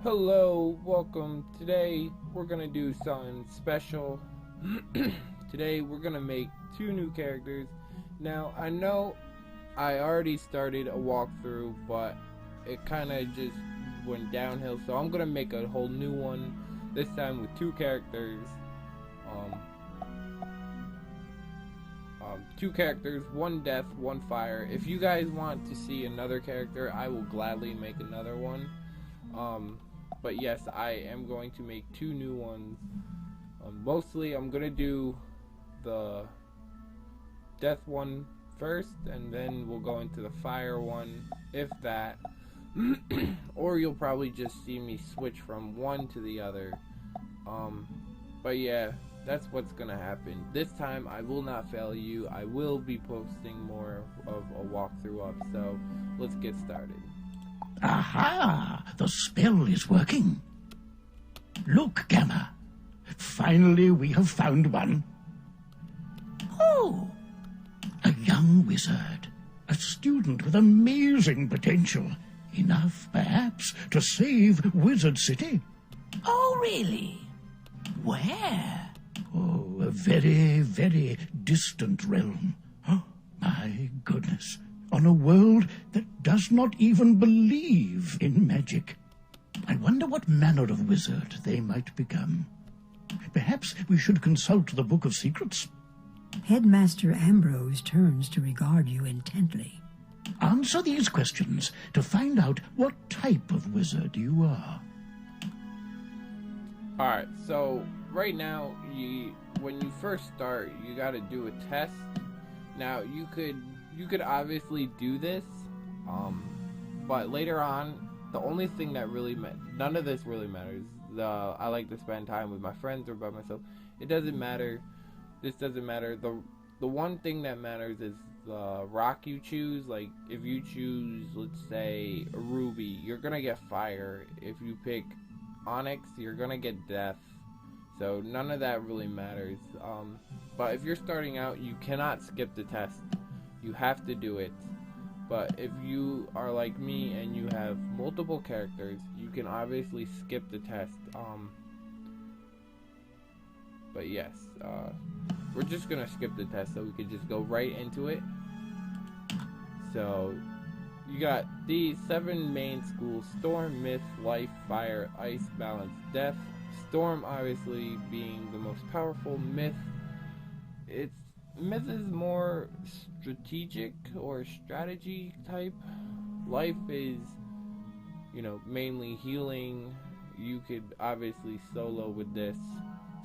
Hello, welcome. Today we're gonna do something special. Today we're gonna make two new characters. Now I know I already started a walkthrough, but it kinda just went downhill, so I'm gonna make a whole new one, this time with two characters. Two characters, one death, one fire. If you guys want to see another character, I will gladly make another one. But yes, I am going to make two new ones. Mostly I'm gonna do the death one first, and then we'll go into the fire one, if that. Or you'll probably just see me switch from one to the other. But yeah, that's what's gonna happen. This time I will not fail you. I will be posting more of a walkthrough up, so let's get started. Aha! The spell is working. Look, Gamma. Finally we have found one. Oh! A young wizard. A student with amazing potential. Enough, perhaps, to save Wizard City. Oh, really? Where? Oh, a very, very distant realm. Oh, my goodness. On a world that does not even believe in magic. I wonder what manner of wizard they might become. Perhaps we should consult the Book of Secrets. Headmaster Ambrose turns to regard you intently. Answer these questions to find out what type of wizard you are. Alright, so right now, when you first start, you gotta do a test. Now, you could obviously do this, but later on, the only thing that really none of this really matters. I like to spend time with my friends or by myself. It doesn't matter. This doesn't matter. The one thing that matters is the rock you choose. Like, if you choose, let's say, a ruby, you're gonna get fire. If you pick onyx, you're gonna get death. So none of that really matters. But if you're starting out, you cannot skip the test. You have to do it. But if you are like me and you have multiple characters, you can obviously skip the test. But yes, we're just gonna skip the test so we can just go right into it. So you got these 7 main schools: Storm, Myth, Life, Fire, Ice, Balance, Death. Storm obviously being the most powerful. Myth is more strategic or strategy type. Life is, mainly healing. You could obviously solo with this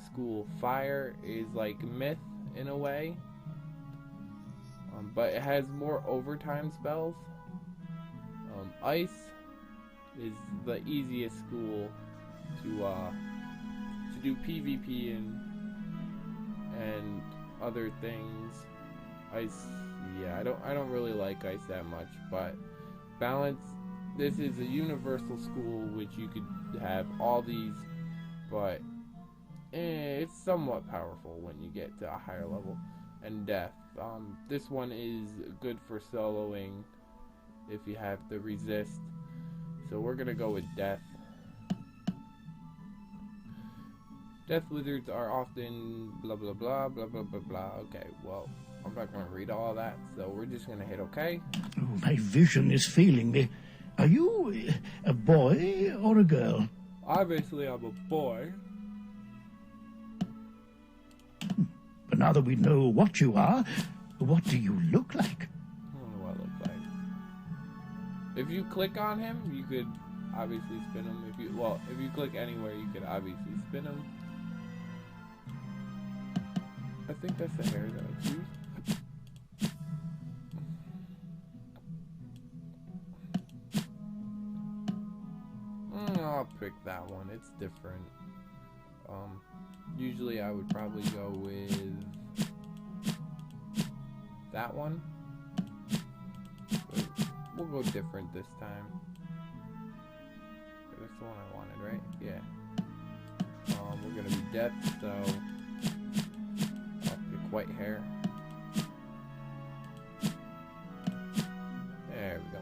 school. Fire is like Myth in a way, but it has more overtime spells. Ice is the easiest school to do PvP and other things. Ice, yeah, I don't really like Ice that much. But Balance, this is a universal school which you could have all these, but it's somewhat powerful when you get to a higher level. And Death, this one is good for soloing if you have the resist. So we're gonna go with Death. Death wizards are often blah blah blah blah blah blah blah. Okay, well, I'm not gonna read all that, so we're just gonna hit OK. Oh, my vision is failing me. Are you a boy or a girl? Obviously, I'm a boy. But now that we know what you are, what do you look like? I don't know what I look like. If you click on him, you could obviously spin him. If you click anywhere, you could obviously spin him. I think that's the hair that I choose. I'll pick that one. It's different. Usually I would probably go with that one. But we'll go different this time. That's the one I wanted, right? Yeah. We're gonna be Death, so I'll pick white hair. There we go.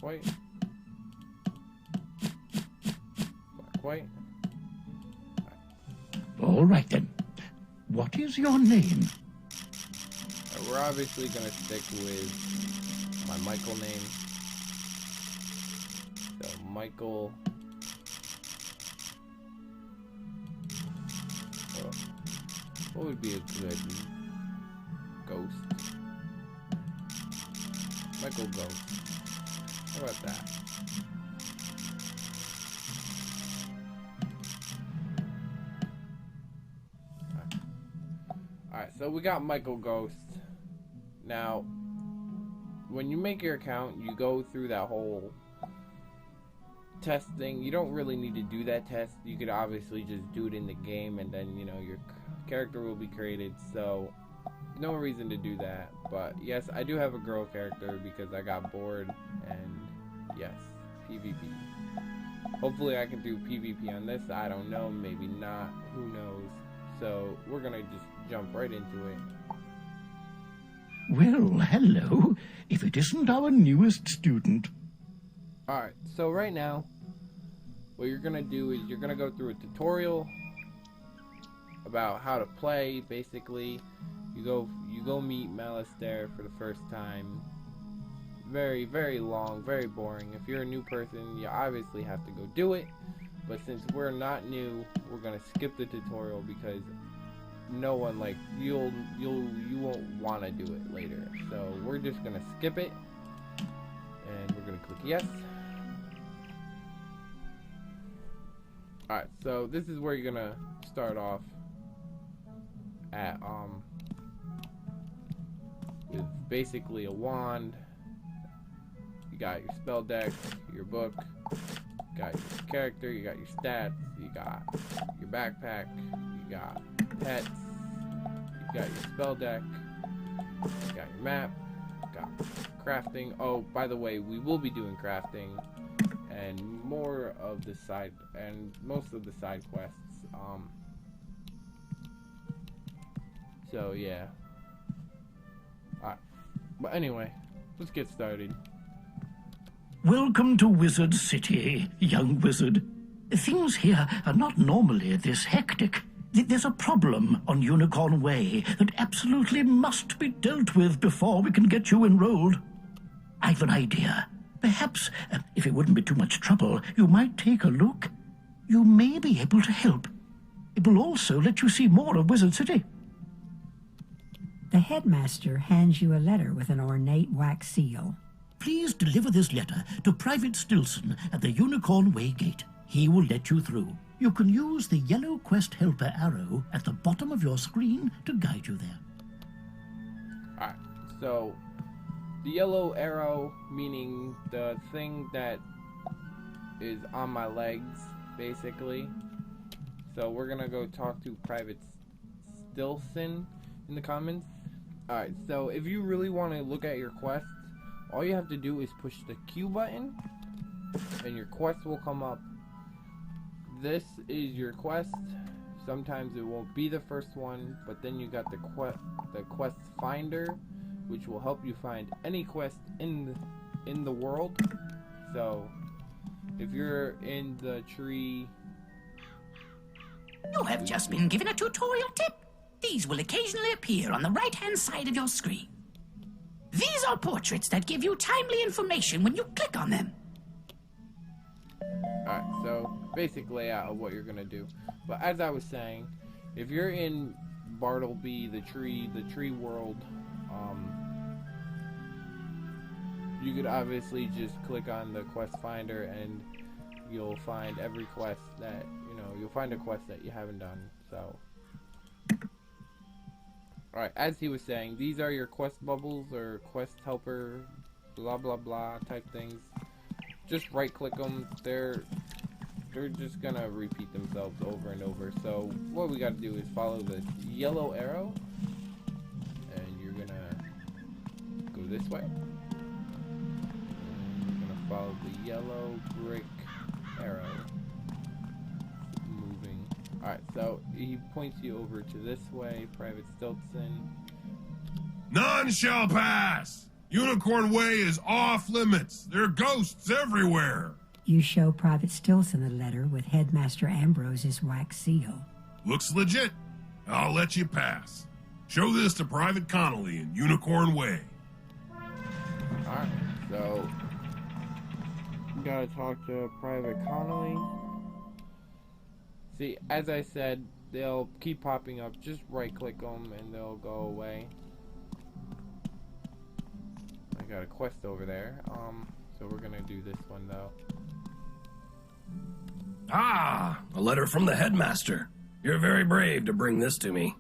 quite. Not quite. All right, then. What is your name? We're obviously going to stick with my Michael name. So, Michael. What would be a good ghost? Michael Ghost. How about that? Alright, so we got Michael Ghost. Now, when you make your account, you go through that whole test thing. You don't really need to do that test. You could obviously just do it in the game, and then, you know, your character will be created. So, no reason to do that. But, yes, I do have a girl character because I got bored. And, yes, PvP. Hopefully I can do PvP on this. I don't know. Maybe not. Who knows? So, we're going to just jump right into it. Well, hello. If it isn't our newest student. Alright, so right now, what you're going to do is you're going to go through a tutorial about how to play. Basically, you go meet Malistaire for the first time. Very, very long, very boring. If you're a new person, you obviously have to go do it. But since we're not new, we're going to skip the tutorial because no one, like, you won't want to do it later. So we're just going to skip it. And we're going to click yes. Alright, so this is where you're going to start off at, with basically a wand. You got your spell deck, your book, you got your character, you got your stats, you got your backpack, you got pets, you got your spell deck, you got your map, you got crafting. Oh, by the way, we will be doing crafting and more of the side and most of the side quests. So yeah. Alright. But anyway, let's get started. Welcome to Wizard City, young wizard. Things here are not normally this hectic. There's a problem on Unicorn Way that absolutely must be dealt with before we can get you enrolled. I've an idea. Perhaps, if it wouldn't be too much trouble, you might take a look. You may be able to help. It will also let you see more of Wizard City. The headmaster hands you a letter with an ornate wax seal. Please deliver this letter to Private Stilson at the Unicorn Way gate. He will let you through. You can use the yellow quest helper arrow at the bottom of your screen to guide you there. Alright, so the yellow arrow, meaning the thing that is on my legs, basically. So we're gonna go talk to Private Stilson in the comments. Alright, so if you really want to look at your quests, all you have to do is push the Q button and your quest will come up. This is your quest. Sometimes it won't be the first one, but then you got the quest finder, which will help you find any quest in the world. So if you're in the tree, You have just been given a tutorial tip. These will occasionally appear on the right-hand side of your screen. These are portraits that give you timely information when you click on them. alright, so basically what you're gonna do. But as I was saying, if you're in Bartleby, the tree world, you could obviously just click on the quest finder and you'll find every quest that, you'll find a quest that you haven't done. So alright, as he was saying, these are your quest bubbles or quest helper blah blah blah type things. Just right click them. They're just gonna repeat themselves over and over. So what we gotta do is follow the yellow arrow and you're gonna go this way. And you're gonna follow the yellow brick arrow. Moving. Alright, so he points you over to this way, Private Stilson. None shall pass! Unicorn Way is off limits. There are ghosts everywhere. You show Private Stilson the letter with Headmaster Ambrose's wax seal. Looks legit. I'll let you pass. Show this to Private Connolly in Unicorn Way. Alright, so we gotta talk to Private Connolly. See, as I said, they'll keep popping up. Just right click them and they'll go away. I got a quest over there. So we're gonna do this one though. Ah, a letter from the headmaster. You're very brave to bring this to me.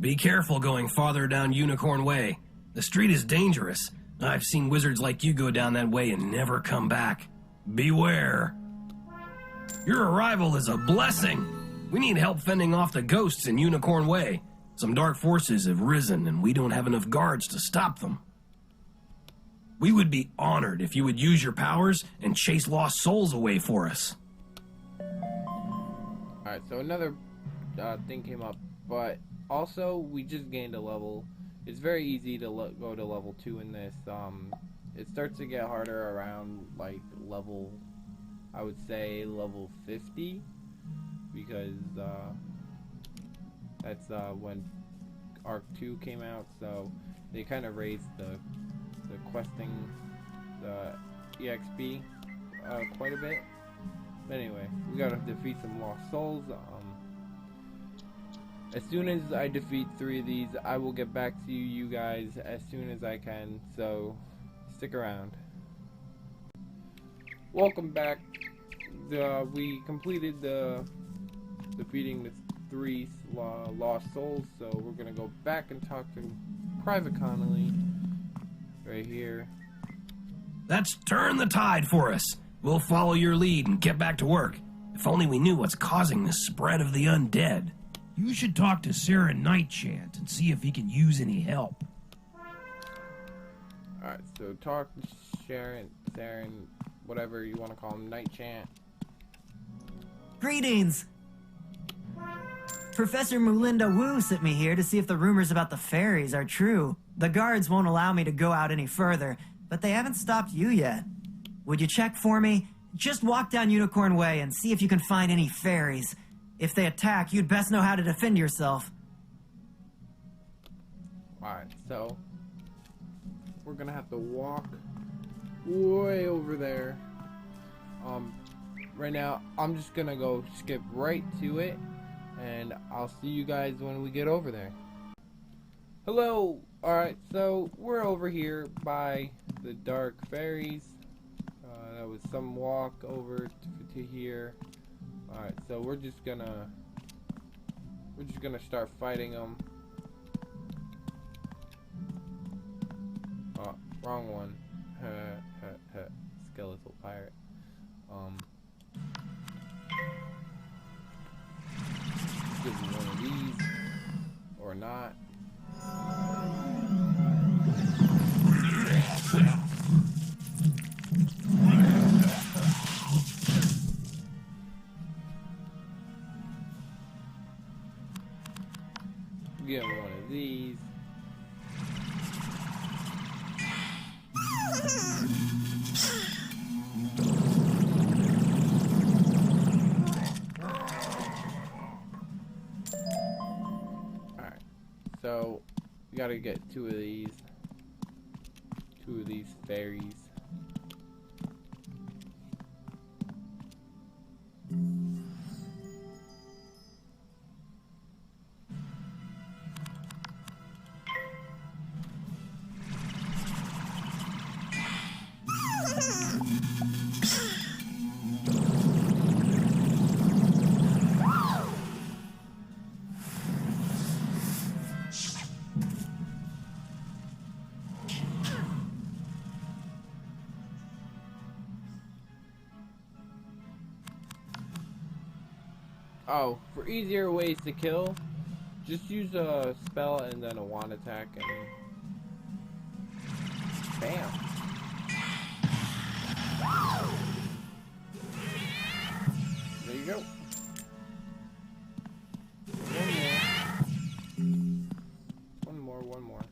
Be careful going farther down Unicorn Way. The street is dangerous. I've seen wizards like you go down that way and never come back. Beware. Your arrival is a blessing. We need help fending off the ghosts in Unicorn Way. Some dark forces have risen and we don't have enough guards to stop them. We would be honored if you would use your powers and chase lost souls away for us. Alright, so another thing came up, but also we just gained a level. It's very easy to go to level 2 in this. It starts to get harder around like level, I would say level 50, because that's when Arc 2 came out, so they kind of raised the questing, the EXP quite a bit. But anyway, we gotta defeat some lost souls. As soon as I defeat 3 of these, I will get back to you guys as soon as I can, so stick around. Welcome back. We completed defeating the 3 lost souls, so we're gonna go back and talk to Private Connolly right here. Let's turn the tide for us. We'll follow your lead and get back to work. If only we knew what's causing this spread of the undead. You should talk to Sarah Nightchant and see if he can use any help. Alright, so talk to Sharon, whatever you want to call him, Nightchant. Greetings! Professor Mulinda Wu sent me here to see if the rumors about the fairies are true. The guards won't allow me to go out any further, but they haven't stopped you yet. Would you check for me? Just walk down Unicorn Way and see if you can find any fairies. If they attack, you'd best know how to defend yourself. Alright, so we're gonna have to walk way over there. Right now, I'm just gonna go skip right to it, and I'll see you guys when we get over there. Hello! Alright, so we're over here by the Dark Fairies. That was some walk over to here. Alright, so we're just gonna start fighting them. Oh, wrong one. Skeletal pirate. Give me one of these or not. Give him one of these. Alright. So we gotta get 2 of these. 2 of these fairies. Oh, for easier ways to kill, just use a spell and then a wand attack and bam. There you go. One more.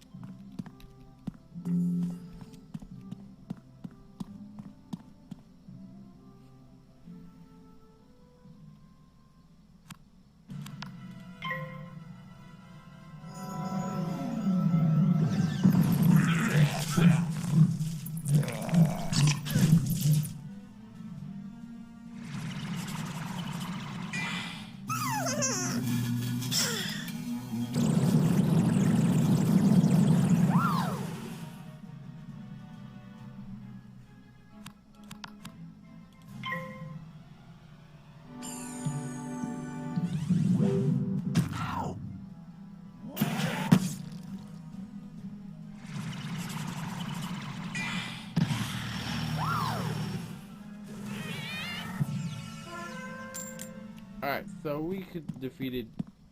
Alright, so we defeated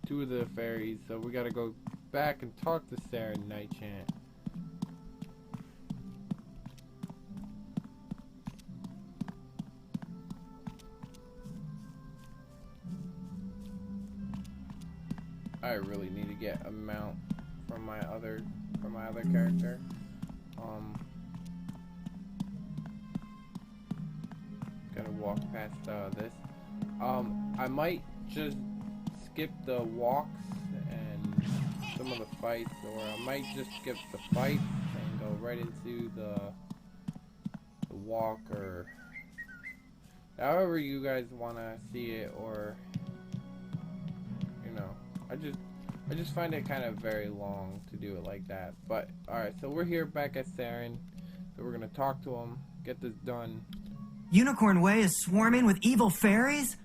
2 of the fairies, so we gotta go back and talk to Sarah Nightchant. I really need to get a mount from my other character. Gotta walk past this. I might just skip the walks and some of the fights, or I might just skip the fights and go right into the walk, or however you guys want to see it, or you know, I just find it kind of very long to do it like that. But alright, so we're here back at Saren, so we're gonna talk to him, get this done. Unicorn Way is swarming with evil fairies?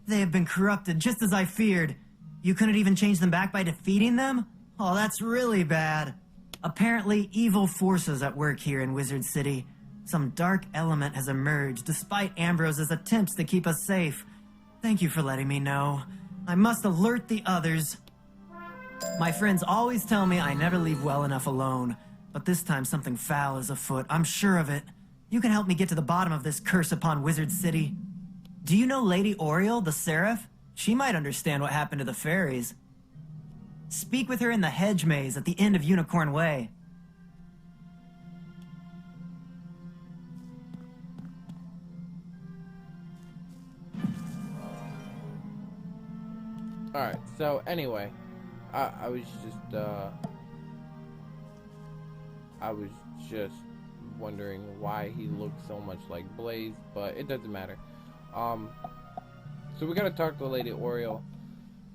They have been corrupted just as I feared. You couldn't even change them back by defeating them? Oh, that's really bad. Apparently, evil forces at work here in Wizard City. Some dark element has emerged despite Ambrose's attempts to keep us safe. Thank you for letting me know. I must alert the others. My friends always tell me I never leave well enough alone, but this time something foul is afoot, I'm sure of it. You can help me get to the bottom of this curse upon Wizard City. Do you know Lady Oriel, the Seraph? She might understand what happened to the fairies. Speak with her in the hedge maze at the end of Unicorn Way. Alright, so anyway, I was just wondering why he looked so much like Blaze, but it doesn't matter. So we gotta talk to Lady Oriel.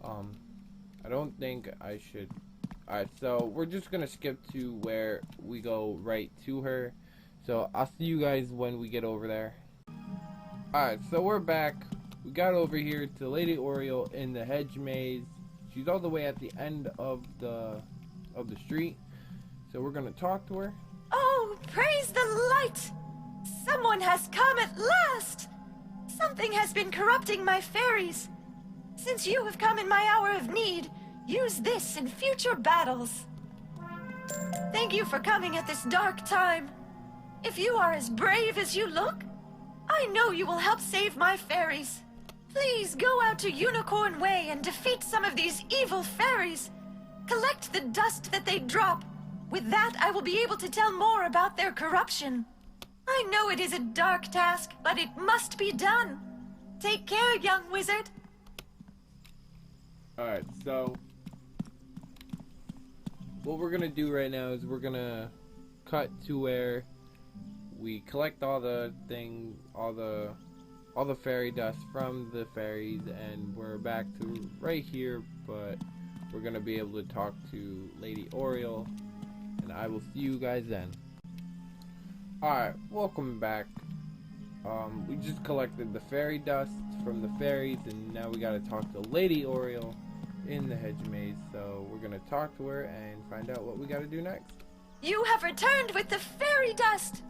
I don't think I should. Alright, so we're just gonna skip to where we go right to her. So I'll see you guys when we get over there. Alright, so we're back. We got over here to Lady Oriel in the hedge maze. She's all the way at the end of the street. So we're gonna talk to her. Oh, praise the light! Someone has come at last! Something has been corrupting my fairies. Since you have come in my hour of need, use this in future battles. Thank you for coming at this dark time. If you are as brave as you look, I know you will help save my fairies. Please go out to Unicorn Way and defeat some of these evil fairies. Collect the dust that they drop. With that, I will be able to tell more about their corruption. I know it is a dark task, but it must be done. Take care, young wizard. Alright, so what we're gonna do right now is we're gonna cut to where we collect all the fairy dust from the fairies, and we're back to right here, but we're gonna be able to talk to Lady Oriel, and I will see you guys then. Alright, welcome back. We just collected the fairy dust from the fairies, and now we gotta talk to Lady Oriel in the hedge maze, so we're gonna talk to her and find out what we gotta do next. You have returned with the fairy dust.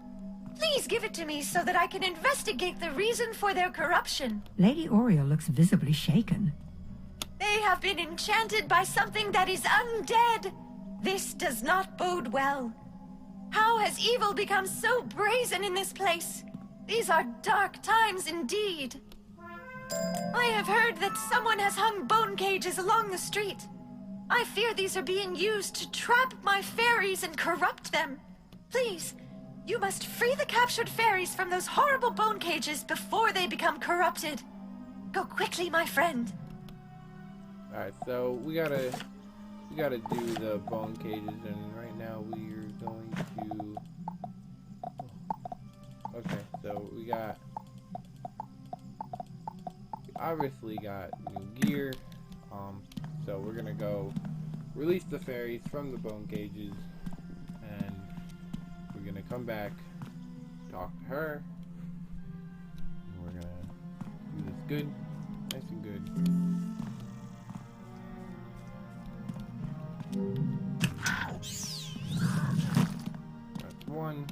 Please give it to me so that I can investigate the reason for their corruption. Lady Oriel looks visibly shaken. They have been enchanted by something that is undead. This does not bode well. How has evil become so brazen in this place? These are dark times indeed. I have heard that someone has hung bone cages along the street. I fear these are being used to trap my fairies and corrupt them. Please, you must free the captured fairies from those horrible bone cages before they become corrupted. Go quickly, my friend. Alright, so we gotta do the bone cages, and right now we're going to... Okay, so we obviously got new gear, so we're gonna go release the fairies from the bone cages, and we're gonna come back, talk to her, and we're gonna do this good, nice and good. That's one.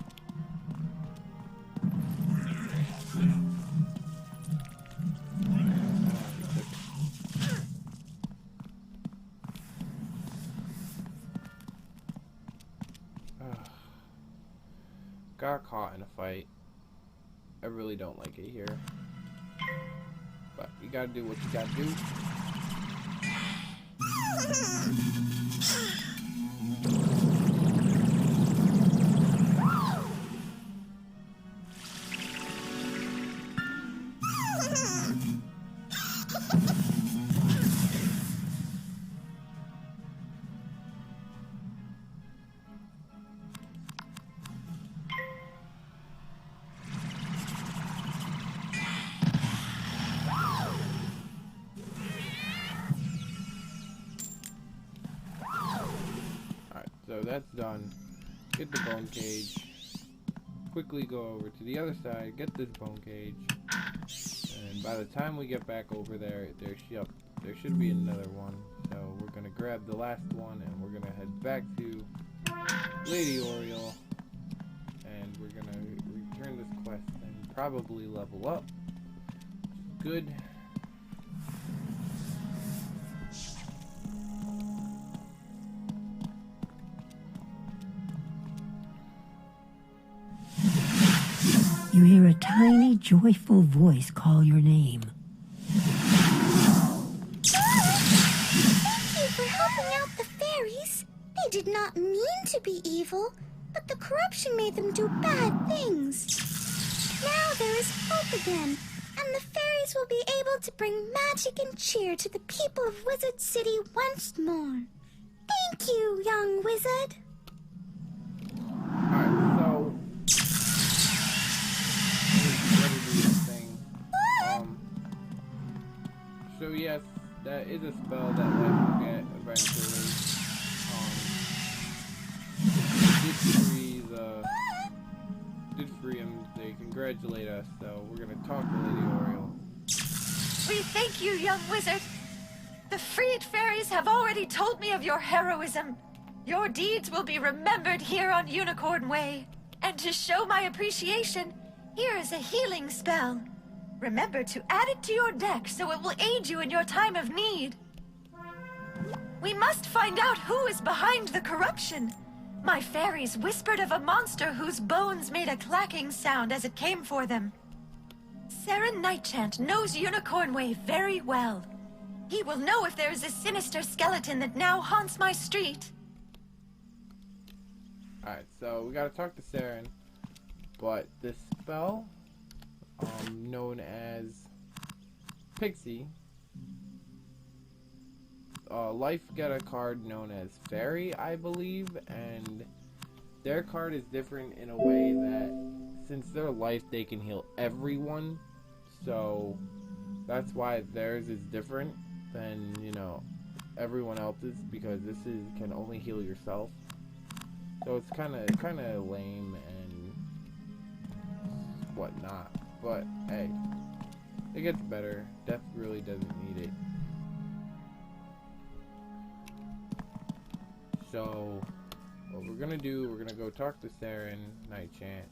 fight. I really don't like it here. But you gotta do what you gotta do. So that's done. Get the bone cage. Quickly go over to the other side, get this bone cage. And by the time we get back over there, there should be another one. So we're gonna grab the last one and we're gonna head back to Lady Oriole. And we're gonna return this quest and probably level up. Good. You hear a tiny, joyful voice call your name. Thank you for helping out the fairies. They did not mean to be evil, but the corruption made them do bad things. Now there is hope again, and the fairies will be able to bring magic and cheer to the people of Wizard City once more. Thank you, young wizard. Alright, so so yes, that is a spell that life will get eventually. Did free him. They congratulate us, so we're gonna talk to Lady Oriole. We thank you, young wizard. The freed fairies have already told me of your heroism. Your deeds will be remembered here on Unicorn Way. And to show my appreciation, here is a healing spell. Remember to add it to your deck so it will aid you in your time of need. We must find out who is behind the corruption. My fairies whispered of a monster whose bones made a clacking sound as it came for them. Saren Nightchant knows Unicorn Way very well. He will know if there is a sinister skeleton that now haunts my street. Alright, so we gotta talk to Saren, but this spell, known as Pixie, Life get a card known as Fairy, I believe, and their card is different in a way that since they're life, they can heal everyone, so that's why theirs is different than, you know, everyone else's, because this can only heal yourself. So it's kind of lame and whatnot. But hey, it gets better. Death really doesn't need it. So what we're gonna do, we're gonna go talk to Saren Nightchant.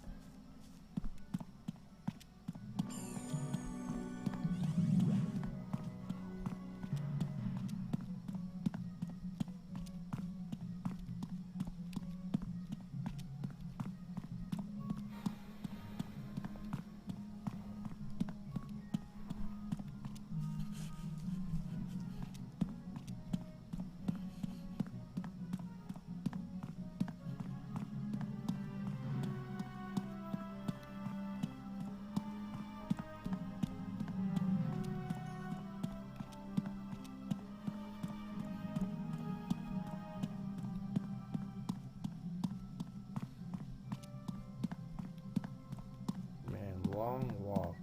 Long walks.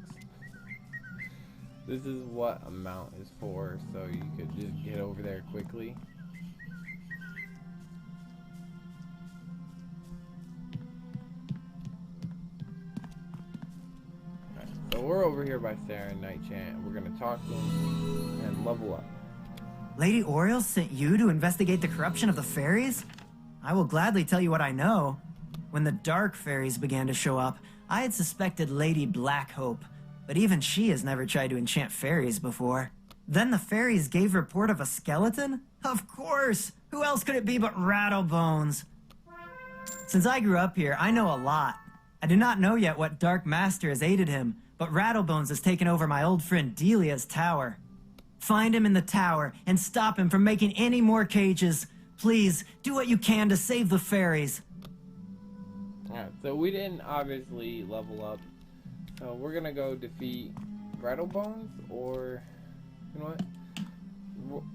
This is what a mount is for, so you could just get over there quickly. Right, so we're over here by Saren Nightchant. We're gonna talk to him and level up. Lady Oriole sent you to investigate the corruption of the fairies? I will gladly tell you what I know. When the dark fairies began to show up, I had suspected Lady Blackhope, but even she has never tried to enchant fairies before. Then the fairies gave report of a skeleton? Of course! Who else could it be but Rattlebones? Since I grew up here, I know a lot. I do not know yet what Dark Master has aided him, but Rattlebones has taken over my old friend Delia's tower. Find him in the tower and stop him from making any more cages. Please, do what you can to save the fairies. Alright, so we didn't obviously level up. So we're gonna go defeat Rattlebones, or you know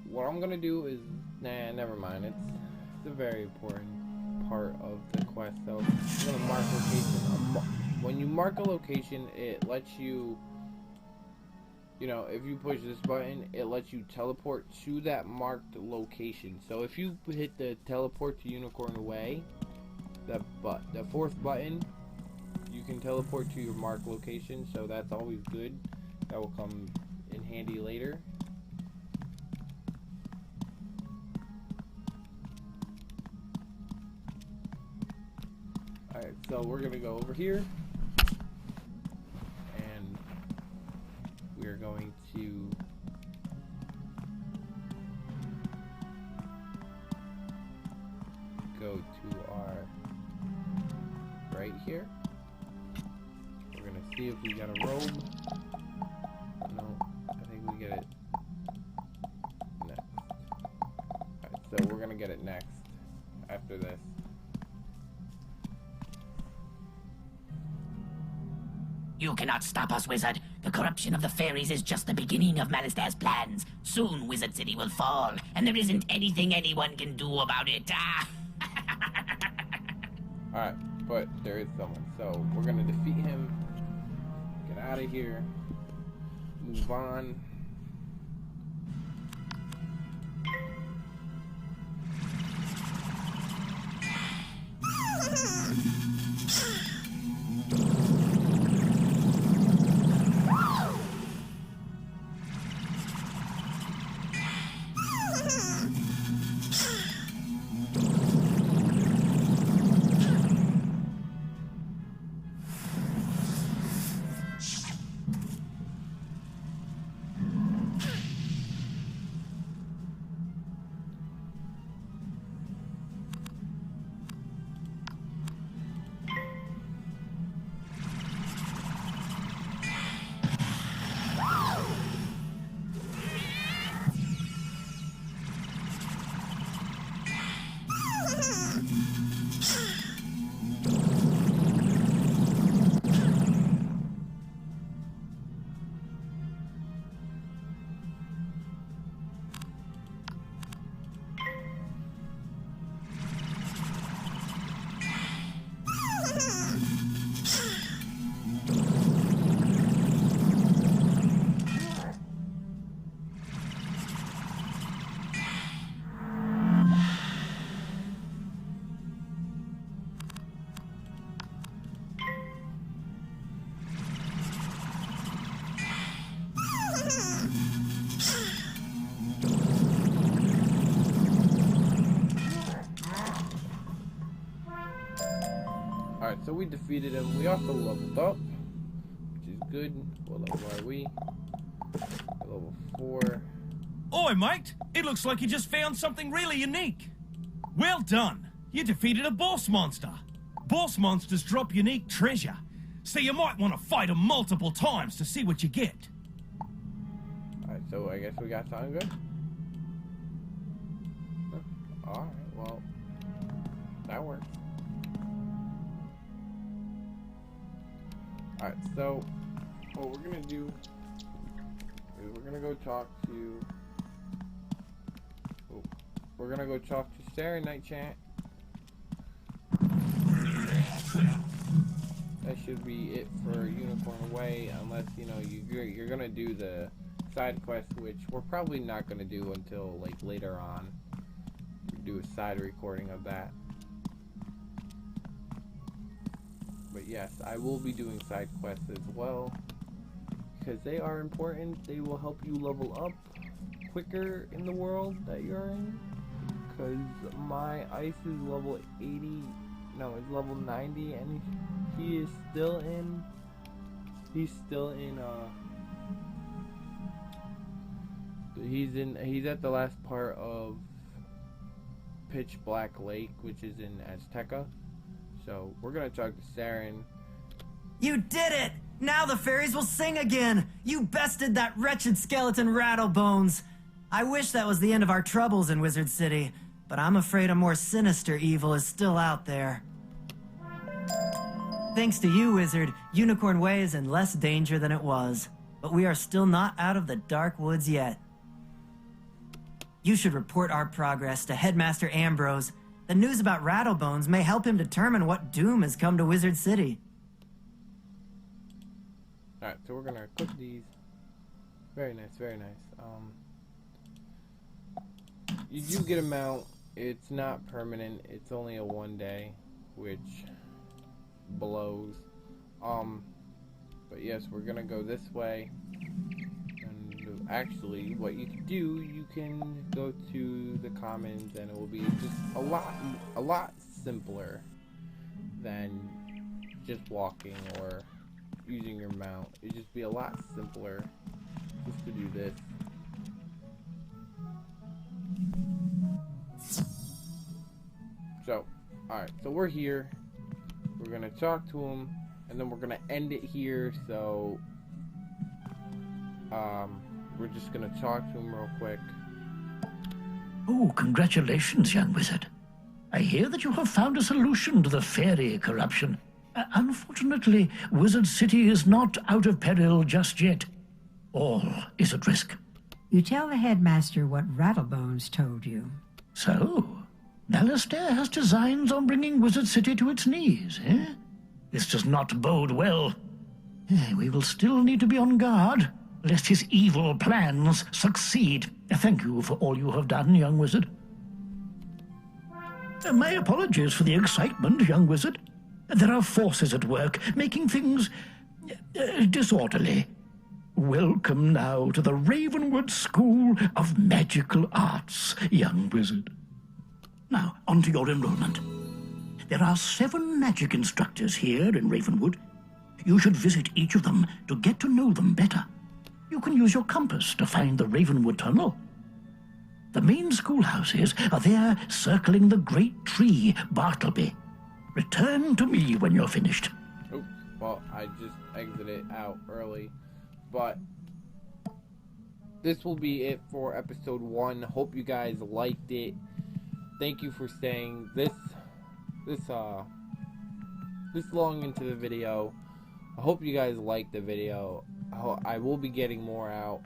what I'm gonna do is, nah, never mind. It's a very important part of the quest. So I'm gonna mark location. When you mark a location, it lets you, you know, if you push this button, it lets you teleport to that marked location. So if you hit the teleport to Unicorn Way, the fourth button, you can teleport to your marked location. So that's always good. That will come in handy later. Alright, so we're gonna go over here, and we're going to go to our right here. We're gonna see if we got a robe. No, I think we get it next. Alright, so we're gonna get it next after this. You cannot stop us, Wizard. The corruption of the fairies is just the beginning of Malistair's plans. Soon Wizard City will fall, and there isn't anything anyone can do about it. Alright, but there is someone. So we're gonna defeat him. Get out of here. Move on. Alright, so we defeated him. We also leveled up, which is good. What level are we? Level 4. Oi, mate! It looks like you just found something really unique. Well done. You defeated a boss monster. Boss monsters drop unique treasure, so you might want to fight them multiple times to see what you get. Alright, so I guess we got something good. Alright, well, that works. Alright, so what we're gonna do is we're gonna go talk to Sarah Nightchant. That should be it for Unicorn Way, unless you know you're gonna do the side quest, which we're probably not gonna do until like later on. Do a side recording of that. But yes, I will be doing side quests as well, because they are important. They will help you level up quicker in the world that you're in. Because my ice is level 80, no, it's level 90, and he is still in, he's at the last part of Pitch Black Lake, which is in Azteca. So we're gonna talk to Saren, You did it! Now the fairies will sing again! You bested that wretched skeleton Rattlebones! I wish that was the end of our troubles in Wizard City, but I'm afraid a more sinister evil is still out there. Thanks to you, Wizard, Unicorn Way is in less danger than it was. But we are still not out of the dark woods yet. You should report our progress to Headmaster Ambrose. The news about Rattlebones may help him determine what doom has come to Wizard City. Alright, so we're gonna cook these. Very nice, very nice. You do get a mount. It's not permanent. It's only a 1 day, which blows. But yes, we're gonna go this way. And actually, what you can do, you can go to the commons, and it will be just a lot simpler than just walking or using your mount. It'd just be a lot simpler just to do this. So, alright, so we're here. We're gonna talk to him, and then we're gonna end it here. So, we're just gonna talk to him real quick. Oh, congratulations, young wizard. I hear that you have found a solution to the fairy corruption. Unfortunately, Wizard City is not out of peril just yet. All is at risk. You tell the headmaster what Rattlebones told you. So, Alistair has designs on bringing Wizard City to its knees, eh? This does not bode well. We will still need to be on guard, lest his evil plans succeed. Thank you for all you have done, young wizard. My apologies for the excitement, young wizard. There are forces at work, making things disorderly. Welcome now to the Ravenwood School of Magical Arts, young wizard. Now, on to your enrollment. There are 7 magic instructors here in Ravenwood. You should visit each of them to get to know them better. You can use your compass to find the Ravenwood Tunnel. The main schoolhouses are there circling the great tree, Bartleby. Return to me when you're finished. Oops, well, I just exited out early. But this will be it for episode 1. Hope you guys liked it. Thank you for staying this long into the video. I hope you guys liked the video. I will be getting more out.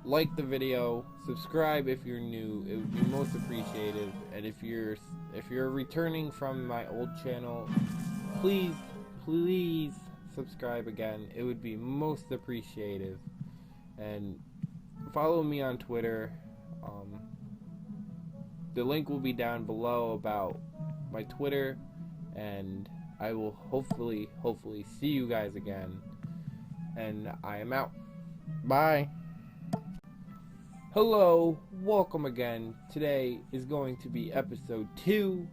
Like the video, subscribe if you're new. It would be most appreciated. And if you're returning from my old channel, please subscribe again. It would be most appreciative. And follow me on Twitter. The link will be down below about my Twitter, and I will hopefully see you guys again. And I am out. Bye. Hello, welcome again. Today is going to be episode 2.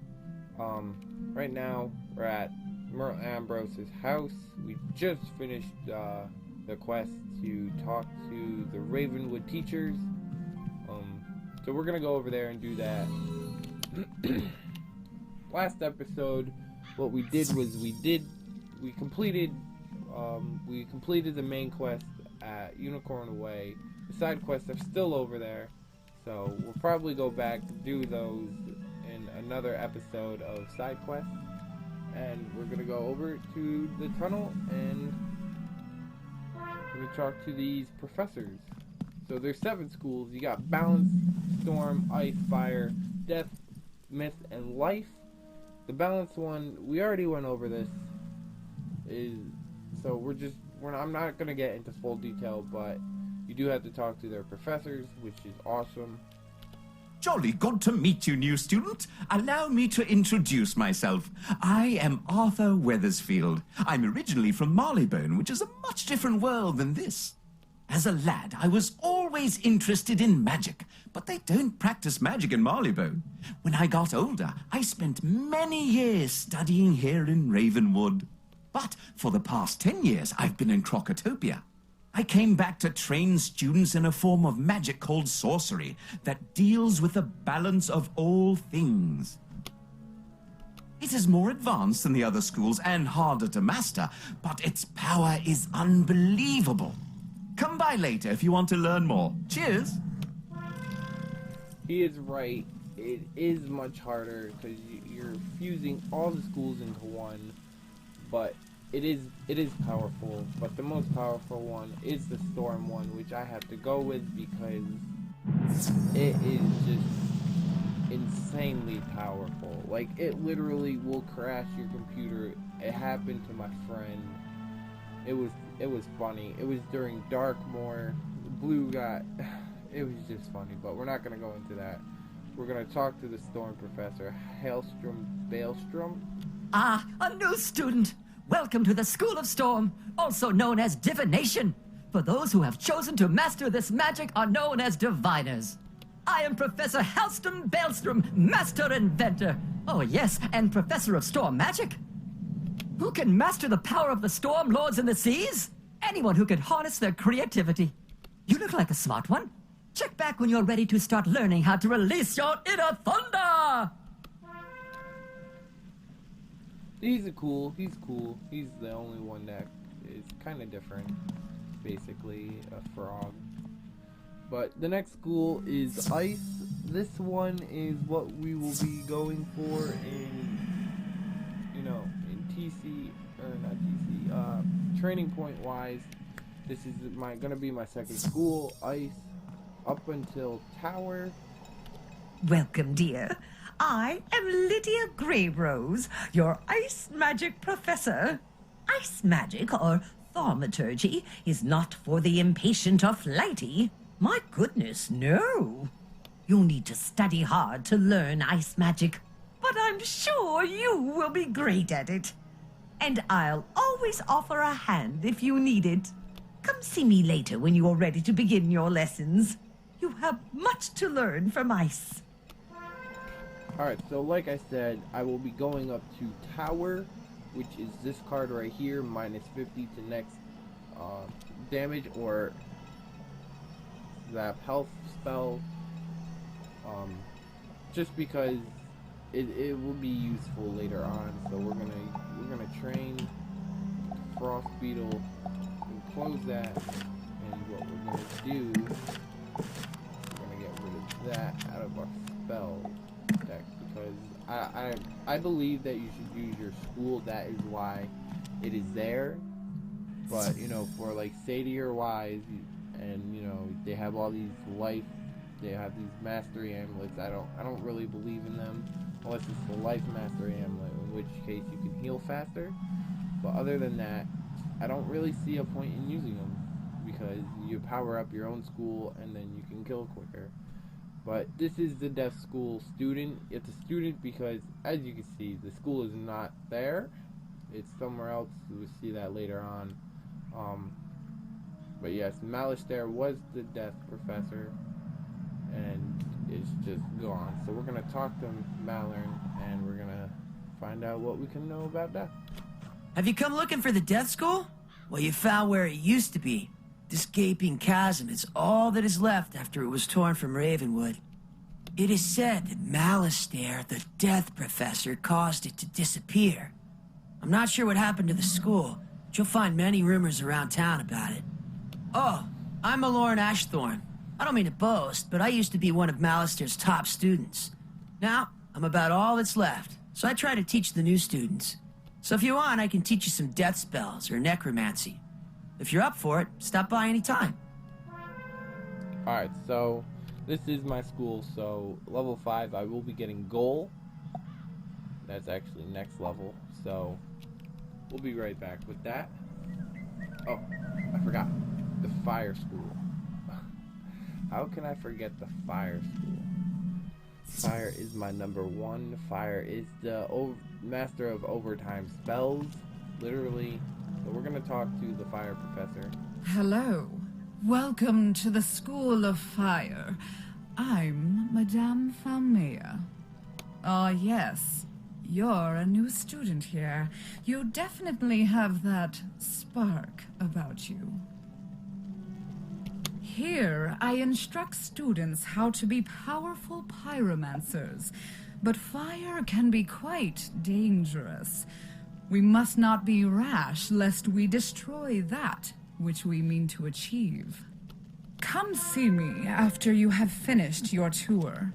Right now we're at Merle Ambrose's house. We just finished the quest to talk to the Ravenwood teachers. So we're gonna go over there and do that. Last episode, what we did was we completed the main quest at Unicorn Way. The side quests are still over there, so we'll probably go back to do those in another episode of side quests. And we're gonna go over to the tunnel and we're gonna talk to these professors. So there's 7 schools. You got Balance, Storm, Ice, Fire, Death, Myth, and Life. The Balance one, we already went over this. I'm not gonna get into full detail, but you do have to talk to their professors, which is awesome. Jolly good to meet you, new student. Allow me to introduce myself. I am Arthur Weathersfield. I'm originally from Marleybone, which is a much different world than this. As a lad, I was always interested in magic, but they don't practice magic in Marleybone. When I got older, I spent many years studying here in Ravenwood. But for the past 10 years, I've been in Crocotopia. I came back to train students in a form of magic called sorcery that deals with the balance of all things. It is more advanced than the other schools and harder to master, but its power is unbelievable. Come by later if you want to learn more. Cheers! He is right. It is much harder because you're fusing all the schools into one, but it is powerful. But the most powerful one is the Storm one, which I have to go with because it is just insanely powerful. Like, it literally will crash your computer. It happened to my friend. It was funny. It was during Darkmoor. Blue got... It was just funny, but we're not going to go into that. We're going to talk to the Storm Professor, Baelstrom. Ah, a new student! Welcome to the School of Storm, also known as Divination. For those who have chosen to master this magic are known as Diviners. I am Professor Halston Baelstrom, Master Inventor. Oh yes, and Professor of Storm Magic. Who can master the power of the Storm Lords in the seas? Anyone who can harness their creativity. You look like a smart one. Check back when you're ready to start learning how to release your inner thunder! He's cool. He's the only one that is kind of different. Basically, a frog. But the next school is Ice. This one is what we will be going for in, in TC, or not TC, training point wise. This is gonna be my second school, Ice, up until Tower. Welcome, dear. I am Lydia Grayrose, your ice magic professor. Ice magic, or thaumaturgy, is not for the impatient or flighty. My goodness, no. You'll need to study hard to learn ice magic, but I'm sure you will be great at it. And I'll always offer a hand if you need it. Come see me later when you are ready to begin your lessons. You have much to learn from ice. Alright, so like I said, I will be going up to Tower, which is this card right here, minus 50 to next damage or that health spell, just because it will be useful later on. So we're gonna train Frost Beetle and close that, and what we're gonna do, we're gonna get rid of that out of our spell deck, because I believe that you should use your school. That is why it is there. But for like Satyr wise, and they have all these they have these mastery amulets. I don't really believe in them unless it's the life mastery amulet, in which case you can heal faster. But other than that, I don't really see a point in using them, because you power up your own school and then you can kill quicker. But this is the Death School student. It's a student because, as you can see, the school is not there. It's somewhere else. We'll see that later on. But yes, Malistaire was the Death Professor, and it's just gone. So we're going to talk to Malern, and we're going to find out what we can know about Death. Have you come looking for the Death School? Well, you found where it used to be. This gaping chasm is all that is left after it was torn from Ravenwood. It is said that Malistaire, the Death Professor, caused it to disappear. I'm not sure what happened to the school, but you'll find many rumors around town about it. Oh, I'm Malorn Ashthorn. I don't mean to boast, but I used to be one of Malistaire's top students. Now, I'm about all that's left, so I try to teach the new students. So if you want, I can teach you some death spells or necromancy. If you're up for it, stop by any time. Alright, so this is my school. So level 5, I will be getting Goal. That's actually next level. So we'll be right back with that. Oh, I forgot. The Fire School. How can I forget the Fire School? Fire is my number 1. Fire is the master of overtime spells. Literally. So we're going to talk to the Fire Professor. Hello. Welcome to the School of Fire. I'm Madame Falmea. Ah, yes. You're a new student here. You definitely have that spark about you. Here, I instruct students how to be powerful pyromancers. but fire can be quite dangerous. We must not be rash, lest we destroy that which we mean to achieve. Come see me after you have finished your tour.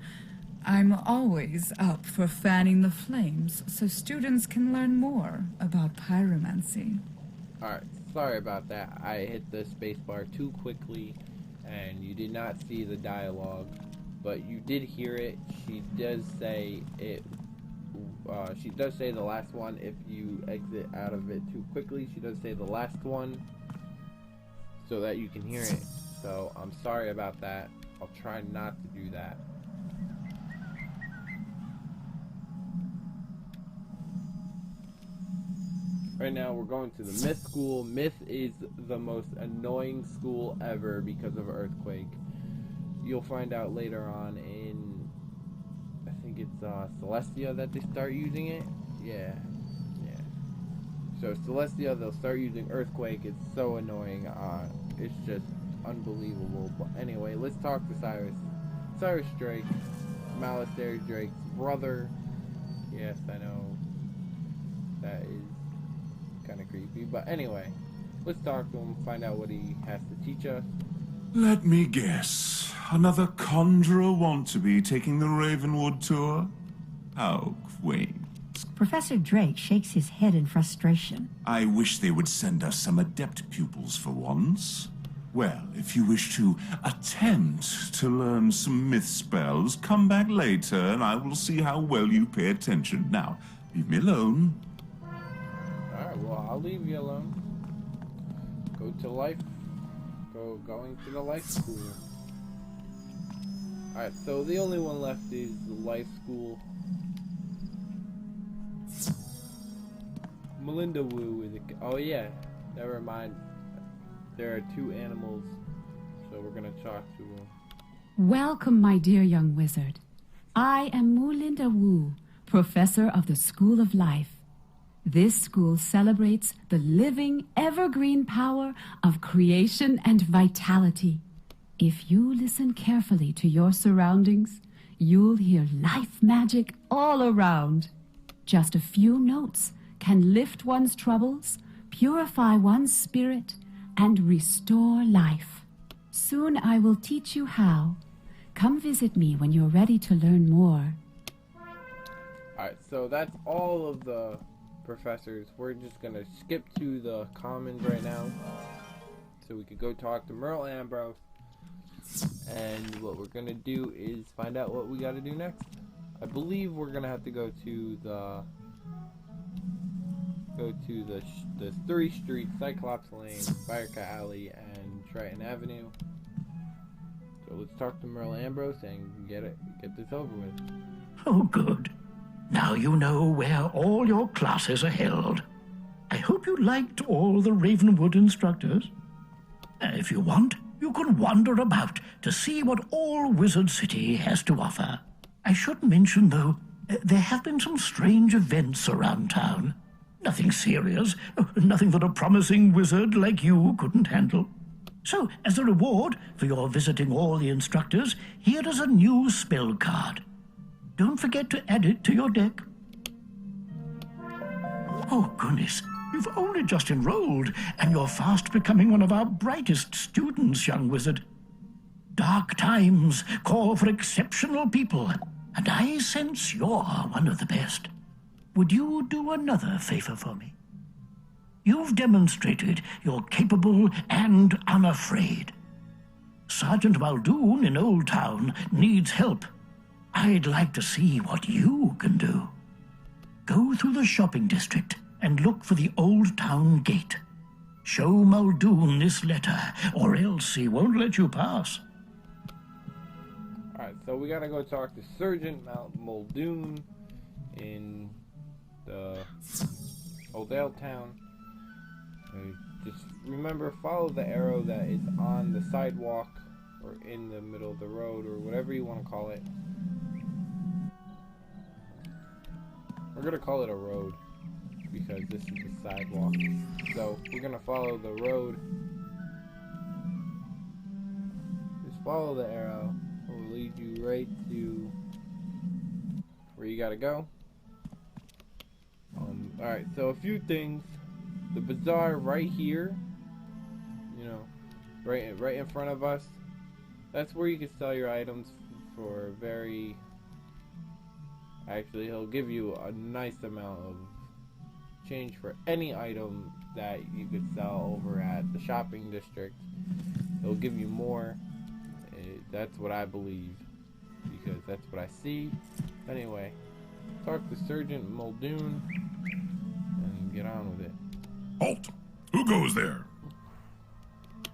I'm always up for fanning the flames so students can learn more about pyromancy. Alright, sorry about that. I hit the spacebar too quickly and you did not see the dialogue, but you did hear it. She does say it. She does say the last one if you exit out of it too quickly. She does say the last one so that you can hear it. So I'm sorry about that. I'll try not to do that. Right now we're going to the Myth School. Myth is the most annoying school ever because of Earthquake. You'll find out later on in, I think it's Celestia that they start using it. Yeah. So Celestia, they'll start using Earthquake. It's so annoying. It's just unbelievable. But anyway, let's talk to Cyrus. Cyrus Drake, Malistaire Drake's brother. Yes, I know. That is kind of creepy, but anyway, let's talk to him, find out what he has to teach us. Let me guess. Another conjurer want-to-be taking the Ravenwood tour? How quaint. Professor Drake shakes his head in frustration. I wish they would send us some adept pupils for once. Well, if you wish to attempt to learn some myth spells, come back later and I will see how well you pay attention. Now, leave me alone. Alright, well, I'll leave you alone. Going to the life school. Alright, so the only one left is the life school. Melinda Wu is oh yeah, never mind. There are two animals, so we're gonna talk to them. Welcome, my dear young wizard. I am Melinda Wu, professor of the School of Life. This school celebrates the living, evergreen power of creation and vitality. If you listen carefully to your surroundings, you'll hear life magic all around. Just a few notes can lift one's troubles, purify one's spirit, and restore life. Soon I will teach you how. Come visit me when you're ready to learn more. Alright, so that's all of the professors. We're just gonna skip to the commons right now so we could go talk to Merle Ambrose, and what we're gonna do is find out what we gotta do next. I believe we're gonna have to go to the three streets: Cyclops Lane, Firecat Alley, and Triton Avenue. So let's talk to Merle Ambrose and get this over with. Oh, good. Now you know where all your classes are held. I hope you liked all the Ravenwood instructors. If you want, you can wander about to see what all Wizard City has to offer. I should mention, though, there have been some strange events around town. Nothing serious, nothing that a promising wizard like you couldn't handle. So, as a reward for your visiting all the instructors, here is a new spell card. Don't forget to add it to your deck. Oh, goodness, you've only just enrolled, and you're fast becoming one of our brightest students, young wizard. Dark times call for exceptional people, and I sense you're one of the best. Would you do another favor for me? You've demonstrated you're capable and unafraid. Sergeant Muldoon in Old Town needs help. I'd like to see what you can do. Go through the shopping district and look for the Old Town gate. Show Muldoon this letter, or else he won't let you pass. Alright, so we gotta go talk to Sergeant Muldoon in the Oldale Town. Just remember, follow the arrow that is on the sidewalk or in the middle of the road or whatever you want to call it. We're gonna call it a road because this is a sidewalk. So we're gonna follow the road. Just follow the arrow. It will lead you right to where you gotta go. Alright, so a few things. The bazaar right here, you know, right in front of us, that's where you can sell your items for very... Actually, he'll give you a nice amount of change for any item that you could sell over at the shopping district. He'll give you more. That's what I believe, because that's what I see. Anyway, talk to Sergeant Muldoon and get on with it. Halt! Who goes there?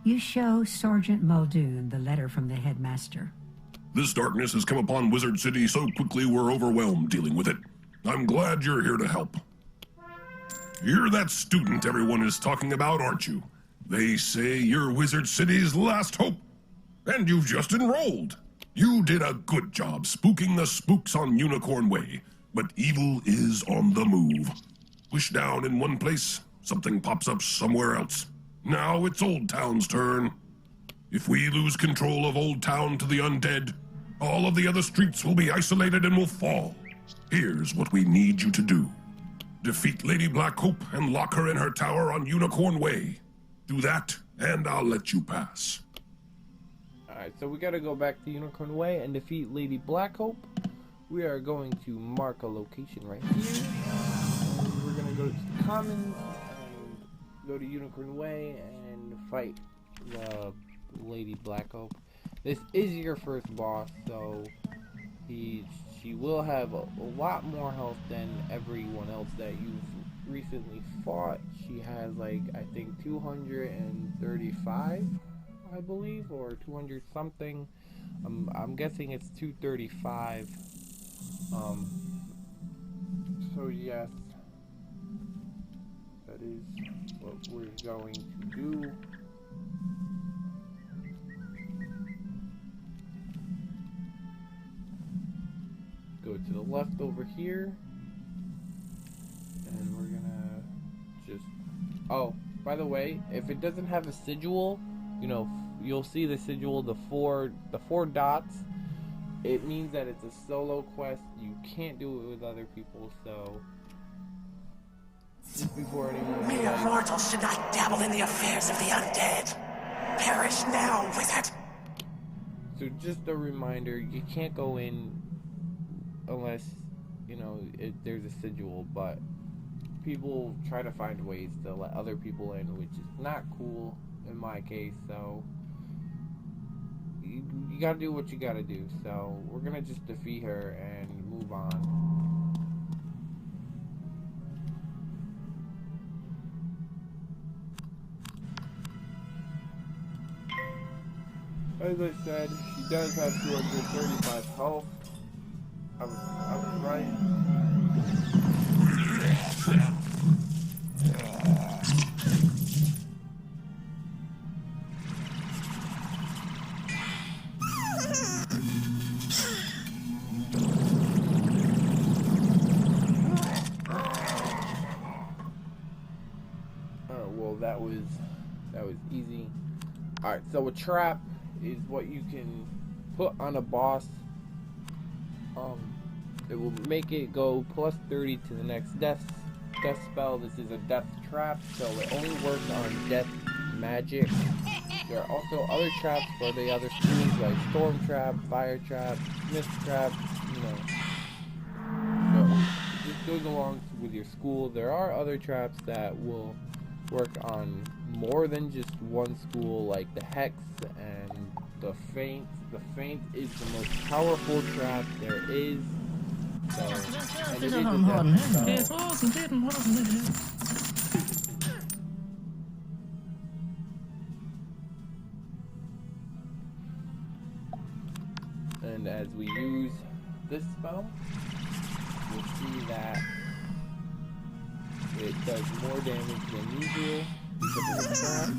You show Sergeant Muldoon the letter from the headmaster. This darkness has come upon Wizard City so quickly we're overwhelmed dealing with it. I'm glad you're here to help. You're that student everyone is talking about, aren't you? They say you're Wizard City's last hope. And you've just enrolled. You did a good job spooking the spooks on Unicorn Way, but evil is on the move. Wish down in one place, something pops up somewhere else. Now it's Old Town's turn. If we lose control of Old Town to the undead, all of the other streets will be isolated and will fall. Here's what we need you to do. Defeat Lady Blackhope and lock her in her tower on Unicorn Way. Do that, and I'll let you pass. Alright, so we gotta go back to Unicorn Way and defeat Lady Blackhope. We are going to mark a location right here. We're gonna go to Commons and go to Unicorn Way and fight the Lady Blackhope. This is your first boss, so she will have a lot more health than everyone else that you've recently fought. She has like, I think 235, I believe, or 200 something. I'm guessing it's 235. So yes, that is what we're going to do. Go to the left over here, and we're gonna just... Oh, by the way, if it doesn't have a sigil, you know, you'll see the sigil, the four dots. It means that it's a solo quest. You can't do it with other people, so just before anyone... Mere mortals should not dabble in the affairs of the undead. Perish now, wizard! So just a reminder, you can't go in unless, you know, there's a sigil, but people try to find ways to let other people in, which is not cool in my case, so you gotta do what you gotta do. So we're gonna just defeat her and move on. As I said, she does have 235 health. I was right. Well, that was easy. Alright, so a trap is what you can put on a boss. It will make it go plus 30 to the next death spell. This is a death trap, so it only works on death magic. There are also other traps for the other schools, like storm trap, fire trap, mist trap, you know. So this goes along with your school. There are other traps that will work on more than just one school, like the hex and the feint. The feint is the most powerful trap there is. So, and it is a death spell. And as we use this spell, you'll see that it does more damage than usual because of the trap.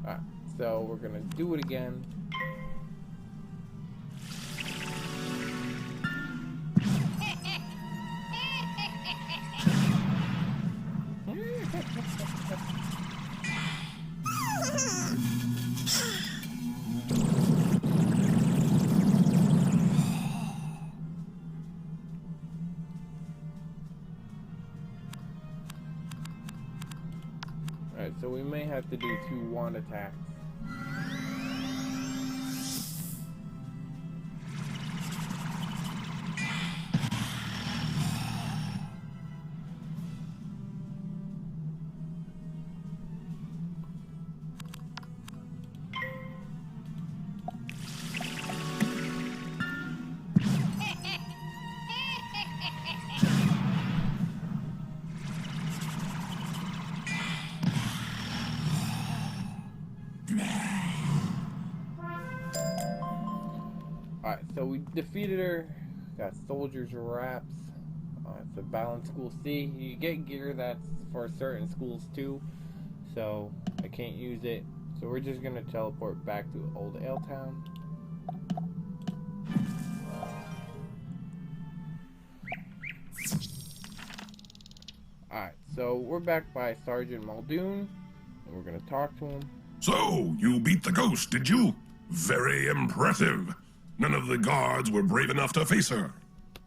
Alright, so we're gonna do it again. so we may have to do 2 wand attacks. Alright, so we defeated her. Got Soldier's Wraps. It's a balanced school C. You get gear that's for certain schools too, so I can't use it. So we're just gonna teleport back to Old Ale Town. Alright, so we're back by Sergeant Muldoon, and we're gonna talk to him. So, you beat the ghost, did you? Very impressive. None of the guards were brave enough to face her.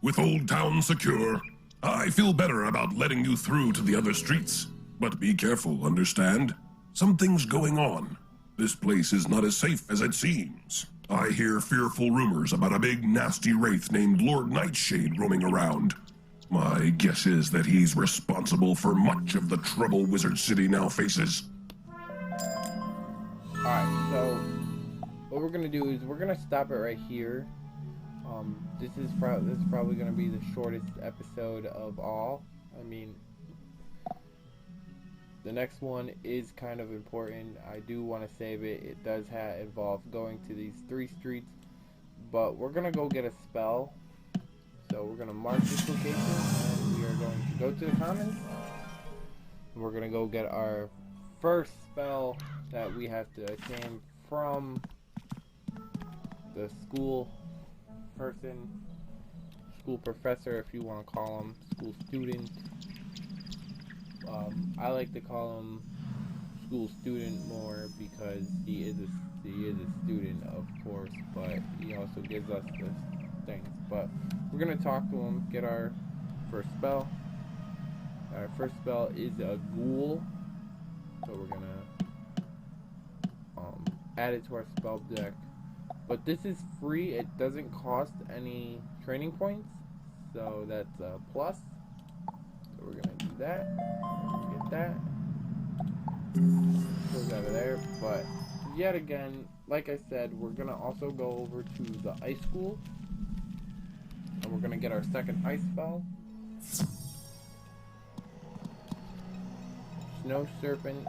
With Old Town secure, I feel better about letting you through to the other streets. But be careful, understand? Something's going on. This place is not as safe as it seems. I hear fearful rumors about a big nasty wraith named Lord Nightshade roaming around. My guess is that he's responsible for much of the trouble Wizard City now faces. Alright, so what we're gonna do is we're gonna stop it right here. This is probably gonna be the shortest episode of all. I mean, the next one is kind of important. I do want to save it. It does involve going to these 3 streets, but we're gonna go get a spell. So we're gonna mark this location, and we are going to go to the commons. And we're gonna go get our first spell that we have to attain from the school professor, if you want to call him, school student. I like to call him school student more because he is a student, of course, but he also gives us the things. But we're gonna talk to him, get our first spell. Our first spell is a ghoul, so we're gonna add it to our spell deck. But this is free. It doesn't cost any training points, so that's a plus. So we're gonna do that. Get that. Goes out of there. But yet again, like I said, we're gonna also go over to the ice school, and we're gonna get our second ice spell. Snow Serpent.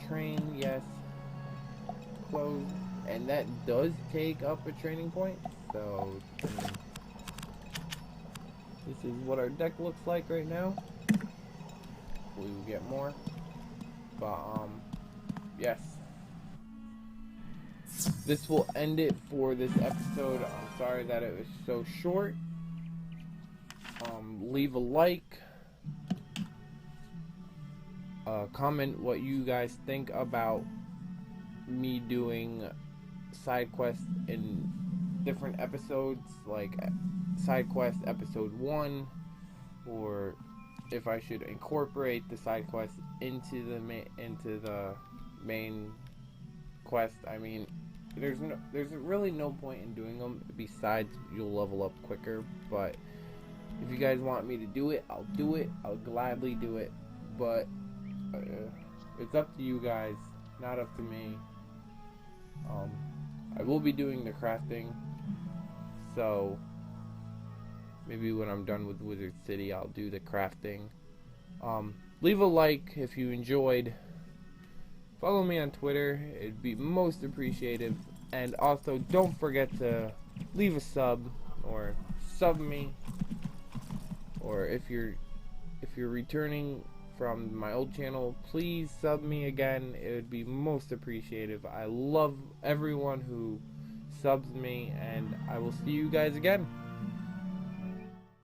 Train, yes. Close. And that does take up a training point, so this is what our deck looks like right now. We will get more, but yes, this will end it for this episode. I'm sorry that it was so short. Leave a like, comment what you guys think about me doing side quests in different episodes, like side quest episode 1, or if I should incorporate the side quest into the main quest. I mean, there's really no point in doing them besides you'll level up quicker. But if you guys want me to do it, I'll do it. I'll gladly do it. But it's up to you guys, not up to me. I will be doing the crafting, so maybe when I'm done with Wizard City, I'll do the crafting. Leave a like if you enjoyed. Follow me on Twitter, it'd be most appreciated. And also, don't forget to leave a sub, or sub me, or if you're returning from my old channel, please sub me again. It would be most appreciative. I love everyone who subs me, and I will see you guys again.